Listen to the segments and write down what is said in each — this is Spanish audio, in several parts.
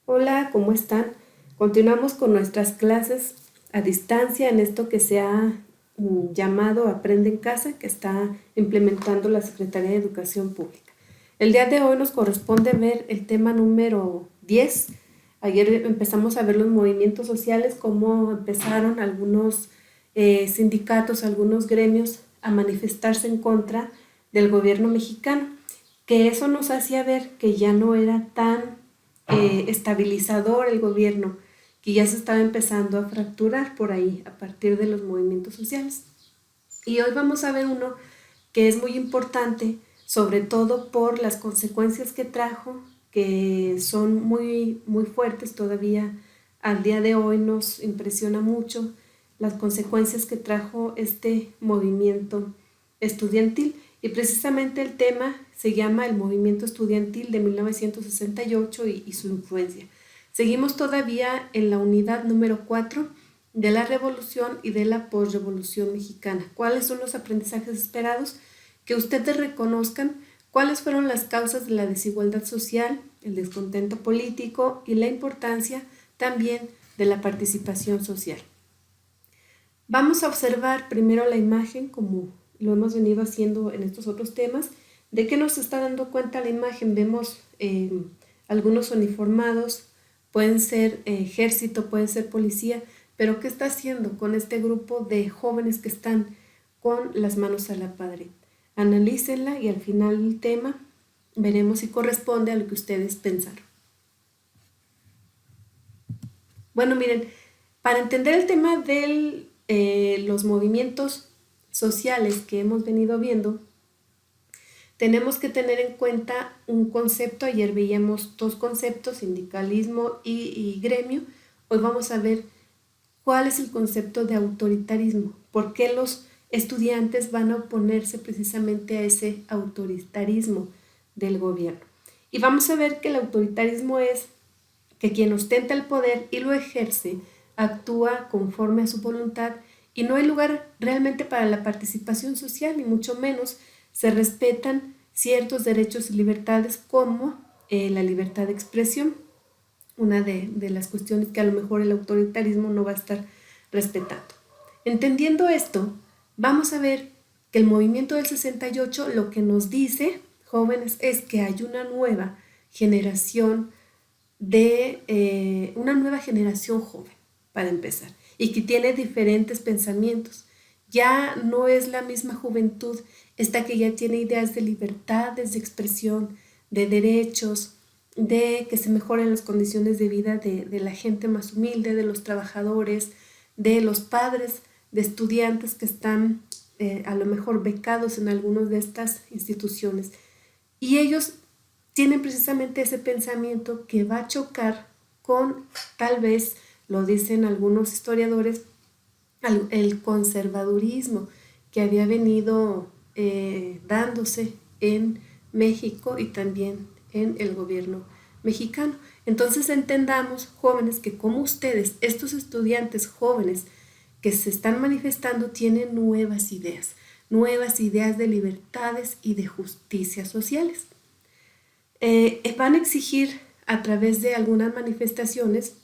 Hola, ¿cómo están? Continuamos con nuestras clases a distancia en esto que se ha llamado Aprende en Casa, que está implementando la Secretaría de Educación Pública. El día de hoy nos corresponde ver el tema número 10. Ayer empezamos a ver los movimientos sociales, cómo empezaron algunos sindicatos, algunos gremios a manifestarse en contra del gobierno mexicano, que eso nos hacía ver que ya no era tan estabilizador el gobierno, que ya se estaba empezando a fracturar por ahí a partir de los movimientos sociales. Y hoy vamos a ver uno que es muy importante, sobre todo por las consecuencias que trajo, que son muy fuertes todavía. Al día de hoy nos impresiona mucho las consecuencias que trajo este movimiento estudiantil. Y precisamente el tema se llama el movimiento estudiantil de 1968 y su influencia. Seguimos todavía en la unidad número 4 de la revolución y de la posrevolución mexicana. ¿Cuáles son los aprendizajes esperados? Que ustedes reconozcan cuáles fueron las causas de la desigualdad social, el descontento político y la importancia también de la participación social. Vamos a observar primero la imagen, como lo hemos venido haciendo en estos otros temas. ¿De qué nos está dando cuenta la imagen? Vemos algunos uniformados, pueden ser ejército, pueden ser policía, pero ¿qué está haciendo con este grupo de jóvenes que están con las manos a la pared? Analícenla y al final del tema veremos si corresponde a lo que ustedes pensaron. Bueno, miren, para entender el tema de los movimientos sociales que hemos venido viendo, tenemos que tener en cuenta un concepto. Ayer veíamos dos conceptos, sindicalismo y gremio. Hoy vamos a ver cuál es el concepto de autoritarismo, por qué los estudiantes van a oponerse precisamente a ese autoritarismo del gobierno. Y vamos a ver que el autoritarismo es que quien ostenta el poder y lo ejerce actúa conforme a su voluntad y no hay lugar realmente para la participación social, ni mucho menos se respetan ciertos derechos y libertades como la libertad de expresión, una de las cuestiones que a lo mejor el autoritarismo no va a estar respetando. Entendiendo esto, vamos a ver que el movimiento del 68 lo que nos dice, jóvenes, es que hay una nueva generación una nueva generación joven, para empezar, y que tiene diferentes pensamientos. Ya no es la misma juventud, esta que ya tiene ideas de libertades de expresión, de derechos, de que se mejoren las condiciones de vida de la gente más humilde, de los trabajadores, de los padres de estudiantes que están a lo mejor becados en algunas de estas instituciones. Y ellos tienen precisamente ese pensamiento que va a chocar con, tal vez, lo dicen algunos historiadores, el conservadurismo que había venido dándose en México y también en el gobierno mexicano. Entonces entendamos, jóvenes, que como ustedes, estos estudiantes jóvenes que se están manifestando tienen nuevas ideas de libertades y de justicia sociales. Van a exigir a través de algunas manifestaciones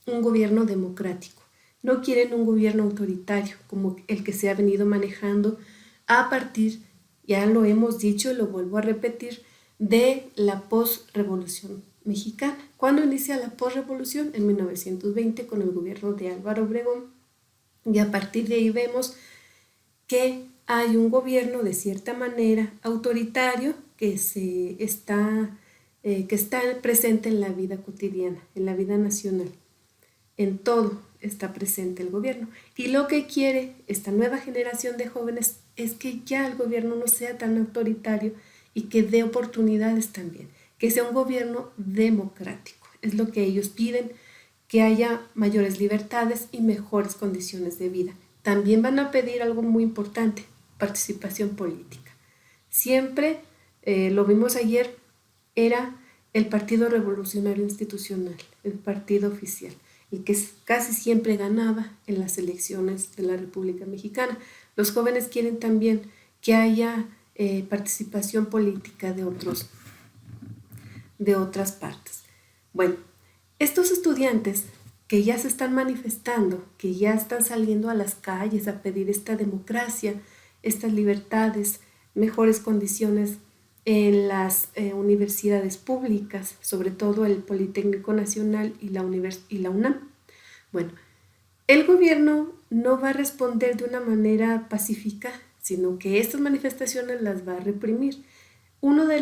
un gobierno democrático. No quieren un gobierno autoritario como el que se ha venido manejando a partir, ya lo hemos dicho y lo vuelvo a repetir, de la posrevolución mexicana. ¿Cuándo inicia la posrevolución? En 1920 con el gobierno de Álvaro Obregón, y a partir de ahí vemos que hay un gobierno de cierta manera autoritario que está presente en la vida cotidiana, en la vida nacional. En todo está presente el gobierno. Y lo que quiere esta nueva generación de jóvenes es que ya el gobierno no sea tan autoritario y que dé oportunidades también, que sea un gobierno democrático. Es lo que ellos piden, que haya mayores libertades y mejores condiciones de vida. También van a pedir algo muy importante, participación política. Siempre, lo vimos ayer, era el Partido Revolucionario Institucional, el partido oficial, el que casi siempre ganaba en las elecciones de la República Mexicana. Los jóvenes quieren también que haya participación política de otras partes. Bueno, Estos estudiantes que ya se están manifestando, que ya están saliendo a las calles a pedir esta democracia, estas libertades, mejores condiciones en las universidades públicas, sobre todo el Politécnico Nacional y la UNAM. Bueno, el gobierno no va a responder de una manera pacífica, sino que estas manifestaciones las va a reprimir. Uno de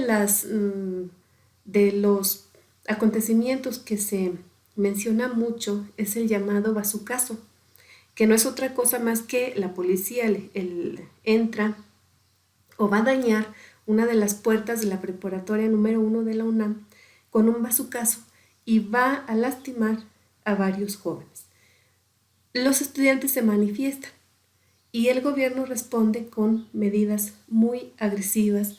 los acontecimientos que se menciona mucho es el llamado bazucazo, que no es otra cosa más que la policía entra o va a dañar una de las puertas de la preparatoria número 1 de la UNAM con un bazucazo y va a lastimar a varios jóvenes. Los estudiantes se manifiestan y el gobierno responde con medidas muy agresivas,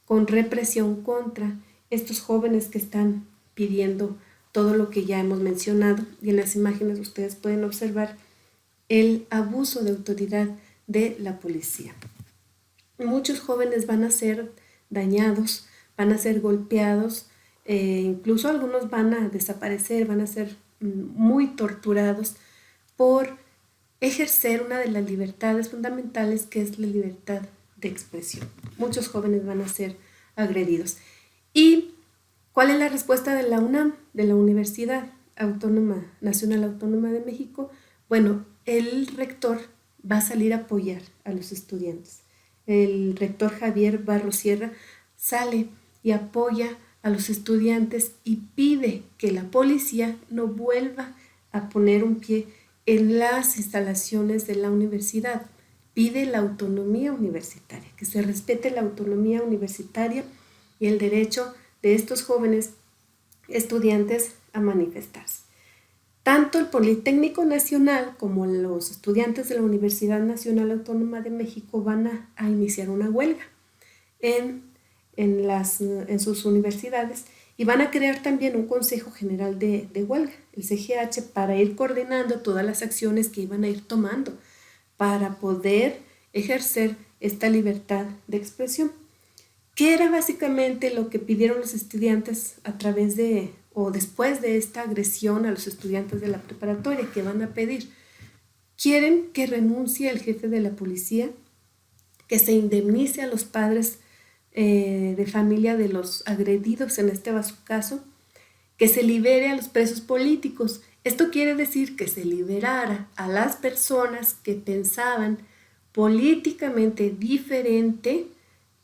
con represión contra estos jóvenes que están pidiendo todo lo que ya hemos mencionado, y en las imágenes ustedes pueden observar el abuso de autoridad de la policía. Muchos jóvenes van a ser dañados, van a ser golpeados, incluso algunos van a desaparecer, van a ser muy torturados por ejercer una de las libertades fundamentales, que es la libertad de expresión. Muchos jóvenes van a ser agredidos. ¿Y cuál es la respuesta de la UNAM, de la Universidad Nacional Autónoma de México? Bueno, el rector va a salir a apoyar a los estudiantes. El rector Javier Barros Sierra sale y apoya a los estudiantes y pide que la policía no vuelva a poner un pie en las instalaciones de la universidad. Pide la autonomía universitaria, que se respete la autonomía universitaria y el derecho de estos jóvenes estudiantes a manifestarse. Tanto el Politécnico Nacional como los estudiantes de la Universidad Nacional Autónoma de México van a iniciar una huelga en sus universidades y van a crear también un Consejo General de Huelga, el CGH, para ir coordinando todas las acciones que iban a ir tomando para poder ejercer esta libertad de expresión. ¿Qué era básicamente lo que pidieron los estudiantes a través de o después de esta agresión a los estudiantes de la preparatoria? ¿Qué van a pedir? Quieren que renuncie el jefe de la policía, que se indemnice a los padres de familia de los agredidos en este caso, que se libere a los presos políticos. Esto quiere decir que se liberara a las personas que pensaban políticamente diferente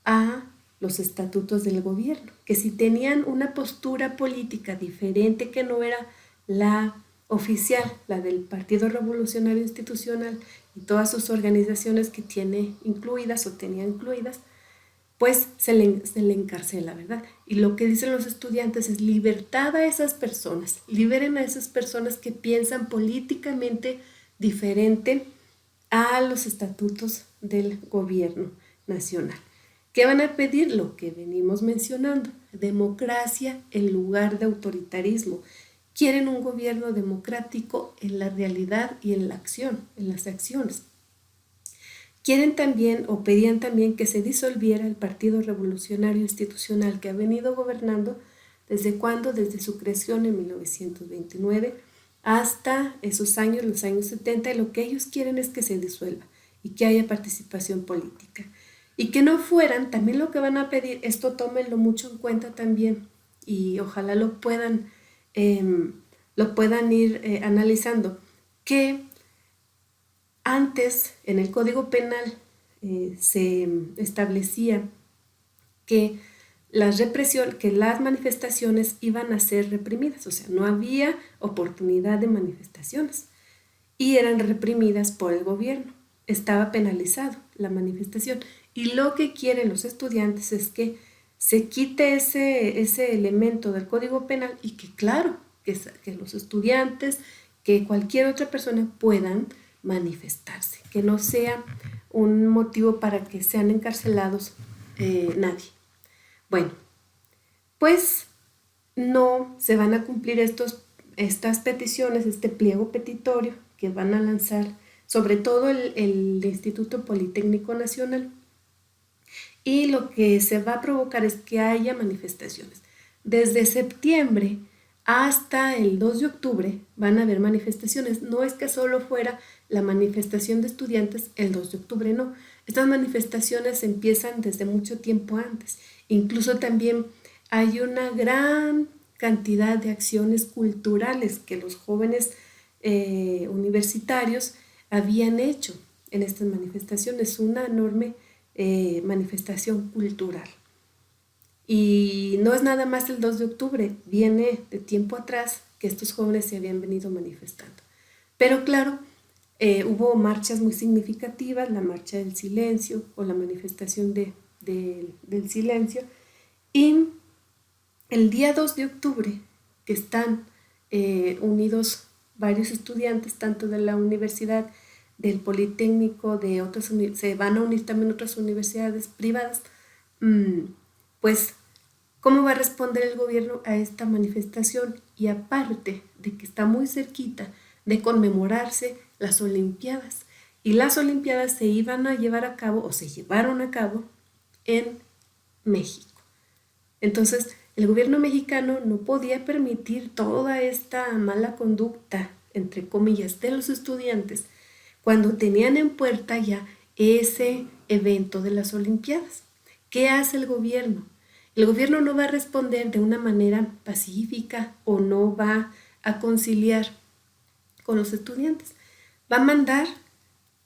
a los estatutos del gobierno, que si tenían una postura política diferente que no era la oficial, la del Partido Revolucionario Institucional y todas sus organizaciones que tiene incluidas o tenía incluidas, pues se le encarcela, ¿verdad? Y lo que dicen los estudiantes es libertad a esas personas, liberen a esas personas que piensan políticamente diferente a los estatutos del gobierno nacional. ¿Qué van a pedir? Lo que venimos mencionando, democracia en lugar de autoritarismo. Quieren un gobierno democrático en la realidad y en la acción, en las acciones. Quieren también o pedían también que se disolviera el Partido Revolucionario Institucional que ha venido gobernando ¿desde cuándo? Desde su creación en 1929 hasta esos años, los años 70, y lo que ellos quieren es que se disuelva y que haya participación política. Y que no fueran, también lo que van a pedir, esto tómenlo mucho en cuenta también y ojalá lo puedan ir analizando, que antes en el Código Penal se establecía que que las manifestaciones iban a ser reprimidas, o sea, no había oportunidad de manifestaciones y eran reprimidas por el gobierno. Estaba penalizado la manifestación y lo que quieren los estudiantes es que se quite ese elemento del Código Penal y que claro, que los estudiantes, que cualquier otra persona puedan manifestarse, que no sea un motivo para que sean encarcelados nadie. Bueno, pues no se van a cumplir estas peticiones, este pliego petitorio que van a lanzar sobre todo el Instituto Politécnico Nacional, y lo que se va a provocar es que haya manifestaciones. Desde septiembre hasta el 2 de octubre van a haber manifestaciones. No es que solo fuera la manifestación de estudiantes el 2 de octubre, no. Estas manifestaciones empiezan desde mucho tiempo antes. Incluso también hay una gran cantidad de acciones culturales que los jóvenes universitarios habían hecho en estas manifestaciones, una enorme manifestación cultural. Y no es nada más el 2 de octubre, viene de tiempo atrás que estos jóvenes se habían venido manifestando. Pero claro, hubo marchas muy significativas, la marcha del silencio o la manifestación del silencio. Y el día 2 de octubre, que están unidos varios estudiantes, tanto de la universidad, del Politécnico, de otras se van a unir también otras universidades privadas, pues, ¿cómo va a responder el gobierno a esta manifestación? Y aparte de que está muy cerquita de conmemorarse las Olimpiadas, y las Olimpiadas se iban a llevar a cabo, o se llevaron a cabo, en México. Entonces, el gobierno mexicano no podía permitir toda esta mala conducta, entre comillas, de los estudiantes, cuando tenían en puerta ya ese evento de las Olimpiadas. ¿Qué hace el gobierno? El gobierno no va a responder de una manera pacífica o no va a conciliar con los estudiantes. Va a mandar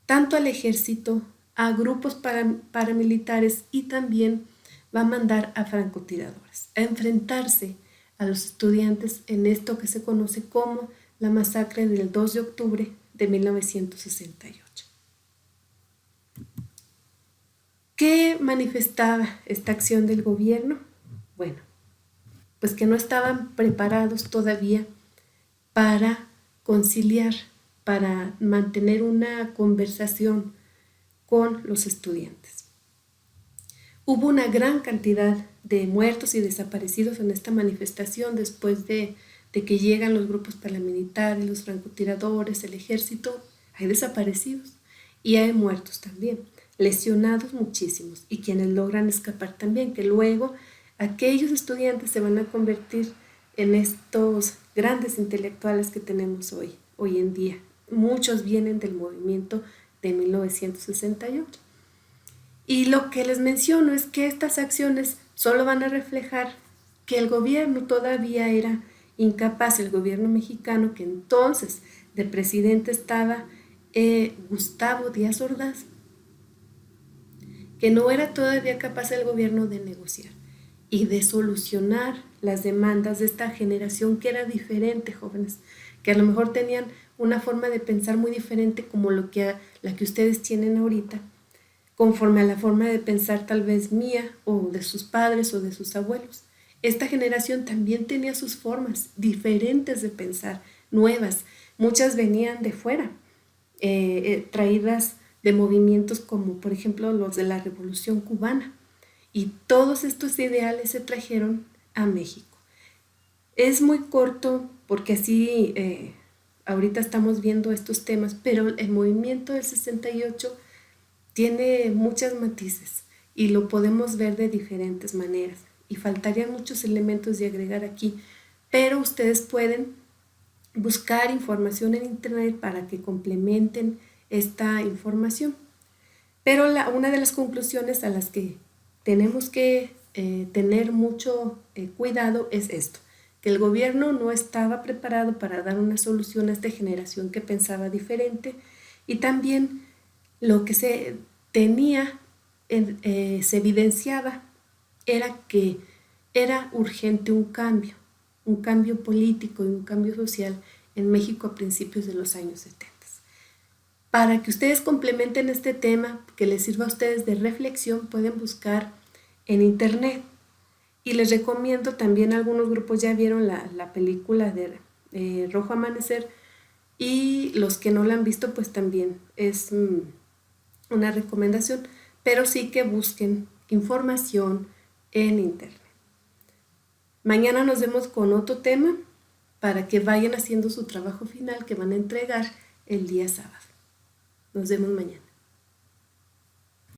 tanto al ejército, a grupos paramilitares y también va a mandar a francotiradores a enfrentarse a los estudiantes en esto que se conoce como la masacre del 2 de octubre de 1968. ¿Qué manifestaba esta acción del gobierno? Bueno, pues que no estaban preparados todavía para conciliar, para mantener una conversación con los estudiantes. Hubo una gran cantidad de muertos y desaparecidos en esta manifestación después de que llegan los grupos paramilitares, los francotiradores, el ejército. Hay desaparecidos y hay muertos también, lesionados muchísimos, y quienes logran escapar también, que luego aquellos estudiantes se van a convertir en estos grandes intelectuales que tenemos hoy en día. Muchos vienen del movimiento de 1968. Y lo que les menciono es que estas acciones solo van a reflejar que el gobierno todavía era incapaz, el gobierno mexicano, que entonces de presidente estaba Gustavo Díaz Ordaz, que no era todavía capaz el gobierno de negociar y de solucionar las demandas de esta generación que era diferente, jóvenes, que a lo mejor tenían una forma de pensar muy diferente como la que ustedes tienen ahorita, conforme a la forma de pensar tal vez mía o de sus padres o de sus abuelos. Esta generación también tenía sus formas diferentes de pensar, nuevas. Muchas venían de fuera, traídas de movimientos como por ejemplo los de la Revolución Cubana. Y todos estos ideales se trajeron a México. Es muy corto porque así ahorita estamos viendo estos temas, pero el movimiento del 68 tiene muchos matices y lo podemos ver de diferentes maneras. Y faltarían muchos elementos de agregar aquí, pero ustedes pueden buscar información en internet para que complementen esta información. Pero una de las conclusiones a las que tenemos que tener mucho cuidado es esto, que el gobierno no estaba preparado para dar una solución a esta generación que pensaba diferente, y también lo que se tenía, se evidenciaba, era que era urgente un cambio político y un cambio social en México a principios de los años 70. Para que ustedes complementen este tema, que les sirva a ustedes de reflexión, pueden buscar en internet. Y les recomiendo también, algunos grupos ya vieron la película de Rojo Amanecer, y los que no la han visto pues también es una recomendación, pero sí que busquen información en internet. Mañana nos vemos con otro tema para que vayan haciendo su trabajo final que van a entregar el día sábado. Nos vemos mañana.